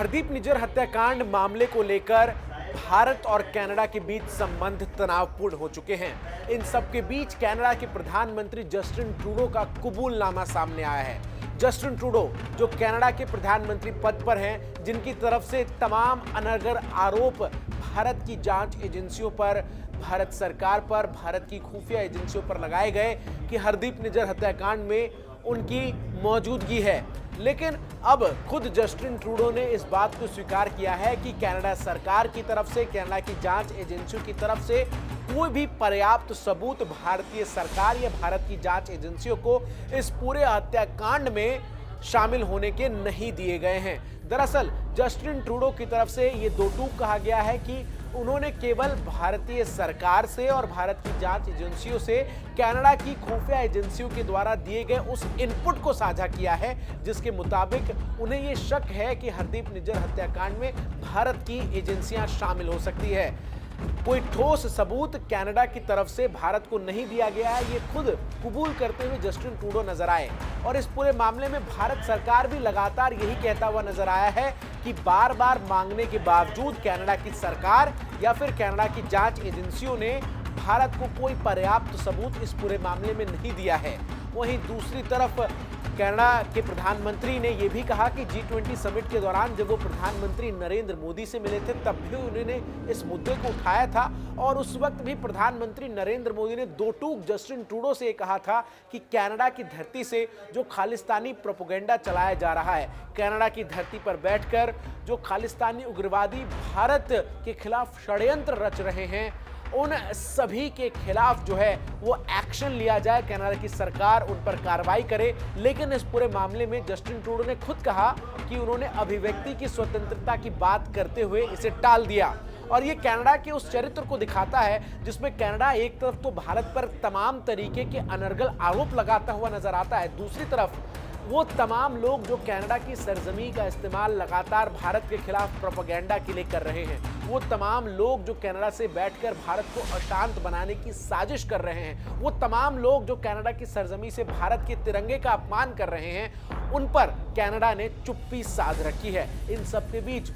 हरदीप निज्जर हत्याकांड मामले को लेकर भारत और कनाडा के बीच संबंध तनावपूर्ण हो चुके हैं। इन सब के बीच कनाडा के प्रधानमंत्री जस्टिन ट्रूडो का कबूलनामा सामने आया है। जस्टिन ट्रूडो जो कनाडा के प्रधानमंत्री पद पर हैं, जिनकी तरफ से तमाम अनर्गल आरोप भारत की जांच एजेंसियों पर, भारत सरकार पर, भारत की खुफिया एजेंसियों पर लगाए गए कि हरदीप निज्जर हत्याकांड में उनकी मौजूदगी है। लेकिन अब खुद जस्टिन ट्रूडो ने इस बात को स्वीकार किया है कि कनाडा सरकार की तरफ से, कनाडा की जांच एजेंसियों की तरफ से कोई भी पर्याप्त सबूत भारतीय सरकार या भारत की जांच एजेंसियों को इस पूरे हत्याकांड में शामिल होने के नहीं दिए गए हैं। दरअसल जस्टिन ट्रूडो की तरफ से ये दो टूक कहा गया है कि उन्होंने केवल भारतीय सरकार से और भारत की जांच एजेंसियों से कनाडा की खुफिया एजेंसियों के द्वारा दिए गए उस इनपुट को साझा किया है, जिसके मुताबिक उन्हें ये शक है कि हरदीप निज्जर हत्याकांड में भारत की एजेंसियां शामिल हो सकती है। कोई ठोस सबूत कनाडा की तरफ से भारत को नहीं दिया गया है, ये खुद कबूल करते हुए जस्टिन ट्रूडो नजर आए। और इस पूरे मामले में भारत सरकार भी लगातार यही कहता हुआ नजर आया है कि बार बार मांगने के बावजूद कनाडा की सरकार या फिर कनाडा की जांच एजेंसियों ने भारत को कोई पर्याप्त सबूत इस पूरे मामले में नहीं दिया है। वहीं दूसरी तरफ कनाडा के प्रधानमंत्री ने यह भी कहा कि G20 समिट के दौरान जब वो प्रधानमंत्री नरेंद्र मोदी से मिले थे, तब भी उन्होंने इस मुद्दे को उठाया था और उस वक्त भी प्रधानमंत्री नरेंद्र मोदी ने दो टूक जस्टिन ट्रूडो से कहा था कि कनाडा की धरती से जो खालिस्तानी प्रोपेगेंडा चलाया जा रहा है, कनाडा की धरती पर बैठकर जो खालिस्तानी उग्रवादी भारत के खिलाफ षड्यंत्र रच रहे हैं, उन सभी के खिलाफ जो है वो एक्शन लिया जाए, कनाडा की सरकार उन पर कार्रवाई करे। लेकिन इस पूरे मामले में जस्टिन ट्रूडो ने खुद कहा कि उन्होंने अभिव्यक्ति की स्वतंत्रता की बात करते हुए इसे टाल दिया। और ये कनाडा के उस चरित्र को दिखाता है जिसमें कनाडा एक तरफ तो भारत पर तमाम तरीके के अनर्गल आरोप लगाता हुआ नजर आता है, दूसरी तरफ वो तमाम लोग जो कनाडा की सरजमी का इस्तेमाल लगातार भारत के खिलाफ प्रोपेगेंडा के लिए कर रहे हैं, वो तमाम लोग जो कनाडा से बैठकर भारत को अशांत बनाने की साजिश कर रहे हैं, वो तमाम लोग जो कनाडा की सरजमी से भारत के तिरंगे का अपमान कर रहे हैं, उन पर कनाडा ने चुप्पी साध रखी है। इन सब के बीच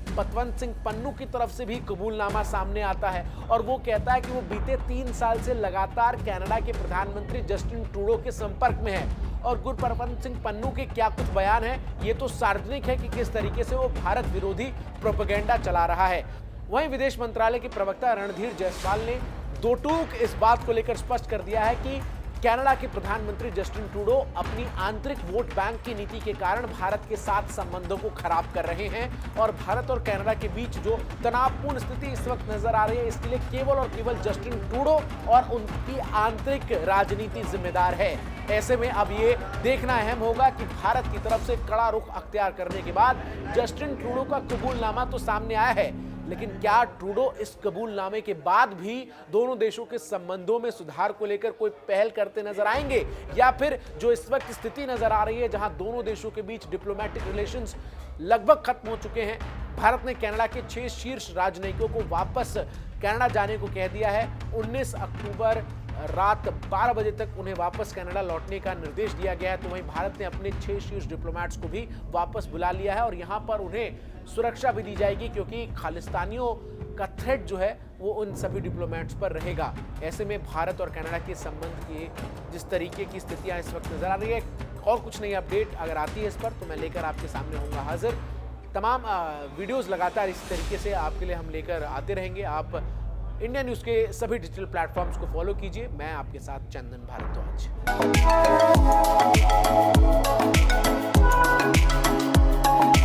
पतवंत सिंह पन्नू की तरफ से भी कबूलनामा सामने आता है और वो कहता है कि वो बीते 3 साल से लगातार कनाडा के प्रधानमंत्री जस्टिन ट्रूडो के संपर्क में है। और गुरपतवंत सिंह पन्नू के क्या कुछ बयान है, ये तो सार्वजनिक है कि किस तरीके से वो भारत विरोधी प्रोपेगेंडा चला रहा है। वहीं विदेश मंत्रालय के प्रवक्ता रणधीर जायसवाल ने दो टूक इस बात को लेकर स्पष्ट कर दिया है कि कनाडा के प्रधानमंत्री जस्टिन ट्रूडो अपनी आंतरिक वोट बैंक की नीति के कारण भारत के साथ संबंधों को खराब कर रहे हैं और भारत और कनाडा के बीच जो तनावपूर्ण स्थिति इस वक्त नजर आ रही है, इसके लिए केवल और केवल जस्टिन ट्रूडो और उनकी आंतरिक राजनीति जिम्मेदार है। ऐसे में अब ये देखना अहम होगा कि भारत की तरफ से कड़ा रुख अख्तियार करने के बाद जस्टिन ट्रूडो का कबूलनामा तो सामने आया है, लेकिन क्या ट्रूडो इस कबूलनामे के बाद भी दोनों देशों के संबंधों में सुधार को लेकर कोई पहल करते नजर आएंगे, या फिर जो इस वक्त स्थिति नजर आ रही है जहां दोनों देशों के बीच डिप्लोमेटिक रिलेशंस लगभग खत्म हो चुके हैं, भारत ने कनाडा के 6 शीर्ष राजनयिकों को वापस कनाडा जाने को कह दिया है। 19 अक्टूबर रात 12 बजे तक उन्हें वापस कनाडा लौटने का निर्देश दिया गया है। तो वहीं भारत ने अपने 6 शीर्ष डिप्लोमेट्स को भी वापस बुला लिया है और यहां पर उन्हें सुरक्षा भी दी जाएगी, क्योंकि खालिस्तानियों का थ्रेट जो है वो उन सभी डिप्लोमेट्स पर रहेगा। ऐसे में भारत और कनाडा के संबंध की जिस तरीके की स्थितियां इस वक्त नजर आ रही है, और कुछ नई अपडेट अगर आती है इस पर तो मैं लेकर आपके सामने होऊंगा हाजिर। तमाम वीडियोस लगातार इस तरीके से आपके लिए हम लेकर आते रहेंगे। आप इंडिया न्यूज़ के सभी डिजिटल प्लेटफॉर्म्स को फॉलो कीजिए। मैं आपके साथ चंदन भारद्वाज।